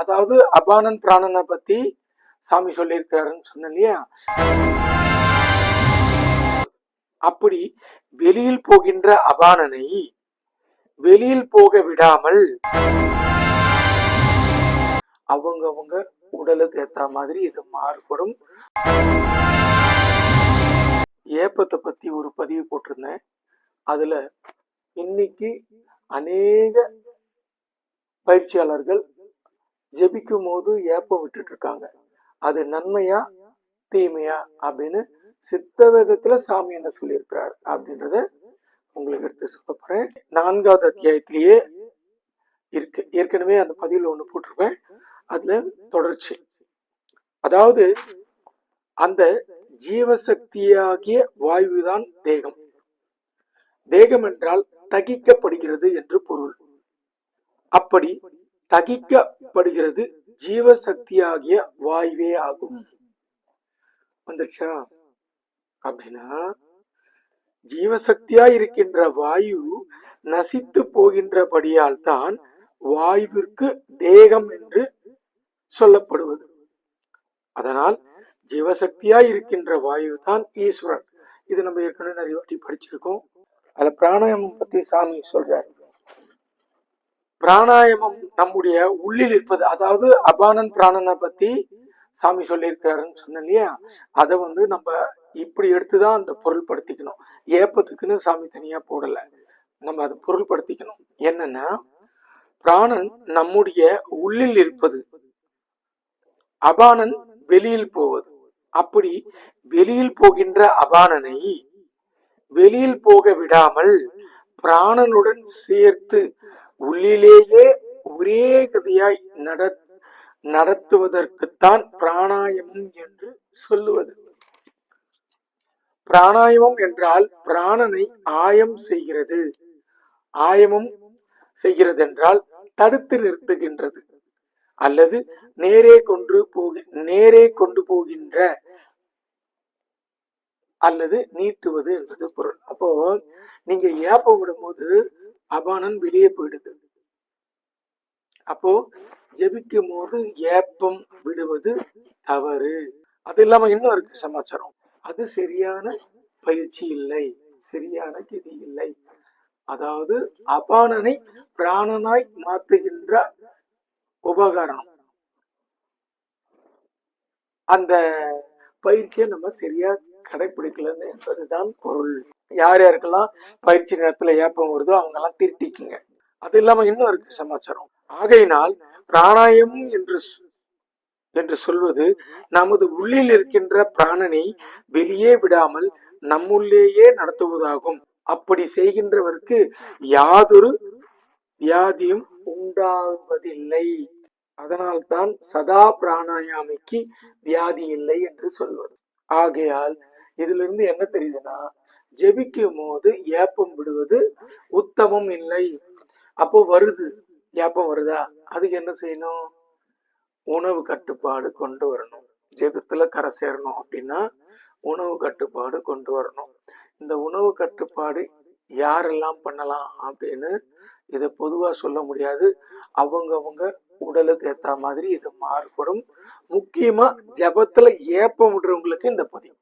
அதாவது அபானன் பிராணனை பத்தி சாமி சொல்லியிருக்காருன்னு சொன்ன இல்லையா. அப்படி வெளியில் போகின்ற அபானனை வெளியில் போக விடாமல் அவங்க உடலுக்கு ஏத்த மாதிரி இது மாறுபடும். ஏப்பத்தை பத்தி ஒரு பதிவு போட்டிருந்தேன். அதுல இன்னைக்கு அநேக பயிற்சியாளர்கள் ஜெபிக்கும் போது ஏப்பம் விட்டுட்டு இருக்காங்க. அது நன்மையா தீமையா அப்படின்னு சித்த வேதத்துல சாமி என்ன சொல்லியிருக்கிறார் அப்படின்றத உங்களுக்கு எடுத்து சொல்ல போறேன். 4வது அத்தியாயத்திலேயே இருக்கு. ஏற்கனவே அந்த பதிவுல ஒண்ணு போட்டிருப்பேன். அதுல தொடர்ச்சி. அதாவது அந்த ஜீவசக்தியாகிய வாயுதான் தேகம். தேகம் என்றால் தகிக்கப்படுகிறது என்று பொருள். அப்படி தகிக்கப்படுகிறது ஜீவசக்தியாகிய வாயுவே ஆகும். வந்துருச்சா? அப்படின்னா ஜீவசக்தியா இருக்கின்ற வாயு நசித்து போகின்றபடியால் தான் வாயுவிற்கு தேகம் என்று சொல்லப்படுவது. அதனால் ஜீவசக்தியா இருக்கின்ற வாயு தான் ஈஸ்வரன். இது நம்ம ஏற்கனவே நிறைய வாட்டி படிச்சிருக்கோம். அதுல பிராணாயாமம் பத்தி சாமி சொல்றாரு. பிராணாயாமம் நம்முடைய உள்ளில் இருப்பது. அதாவது அபானன் பிராணனை பத்தி சாமி சொல்லியிருக்காருன்னு சொன்ன இல்லையா. அதை நம்ம இப்படி எடுத்துதான் அந்த பொருள்படுத்திக்கணும். ஏப்பத்துக்குன்னு சாமி தனியா போடல. நம்ம அதை பொருள்படுத்திக்கணும். என்னன்னா, பிராணன் நம்முடைய உள்ளில் இருப்பது, அபானன் வெளியில் போவது. அப்படி வெளியில் போகின்ற அபானனை வெளியில் போக விடாமல் பிராணனுடன் சேர்த்து உள்ளிலேயே ஒரே கதியாய் நடத்துவதற்குத்தான் பிராணாயாமம் என்று சொல்லுவது. பிராணாயாமம் என்றால் பிராணனை ஆயம் செய்கிறது. ஆயமம் செய்கிறது என்றால் தடுத்து நிறுத்துகின்றது அல்லது நேரே கொண்டு போகின்ற அல்லது நீட்டுவது என்பது பொருள். அப்போ நீங்க ஏப்பம் விடும்போது அபானன் வெளியே போயிடுது. அப்போ ஜெபிக்கும் போது ஏப்பம் விடுவது தவறு. அது இல்லாம இன்னும் இருக்கு சமாச்சாரம். அது சரியான பயிற்சி இல்லை, சரியான கதி இல்லை. அதாவது அபானனை பிராணனாய் மாற்றுகின்ற உபகரணம். அந்த பயிற்சியை நம்ம சரியா கடைபிடிக்கலன்னு என்பதுதான் பொருள். யார் யாருக்கெல்லாம் பயிற்சி நேரத்துல ஏப்பம் வருதோ அவங்க எல்லாம் திருத்திக்குங்க. அது இல்லாம இன்னும் இருக்கு சமாச்சாரம். ஆகையினால் பிராணாயாமம் என்று சொல்வது நமது உள்ளில் இருக்கின்ற பிராணனை வெளியே விடாமல் நம்முள்ளேயே நடத்துவதாகும். அப்படி செய்கின்றவருக்கு யாதொரு வியாதியும் உண்டாவதில்லை. அதனால்தான் சதா பிராணாயாமிக்கு வியாதி இல்லை என்று சொல்வது. ஆகையால் இதுல இருந்து என்ன தெரியுதுன்னா, ஜெபிக்கும் போது ஏப்பம் விடுவது உத்தமம் இல்லை. அப்போ வருது, ஏப்பம் வருதா, அதுக்கு என்ன செய்யணும்? உணவு கட்டுப்பாடு கொண்டு வரணும். ஜெபத்துல கரை சேரணும் அப்படின்னா உணவு கட்டுப்பாடு கொண்டு வரணும். இந்த உணவு கட்டுப்பாடு யாரெல்லாம் பண்ணலாம் அப்படின்னு இதை பொதுவா சொல்ல முடியாது. அவங்க உடலுக்கு ஏத்த மாதிரி இது மாறுபடும். முக்கியமா ஜபத்துல ஏப்பம் விடுறவங்களுக்கு இந்த பதிவு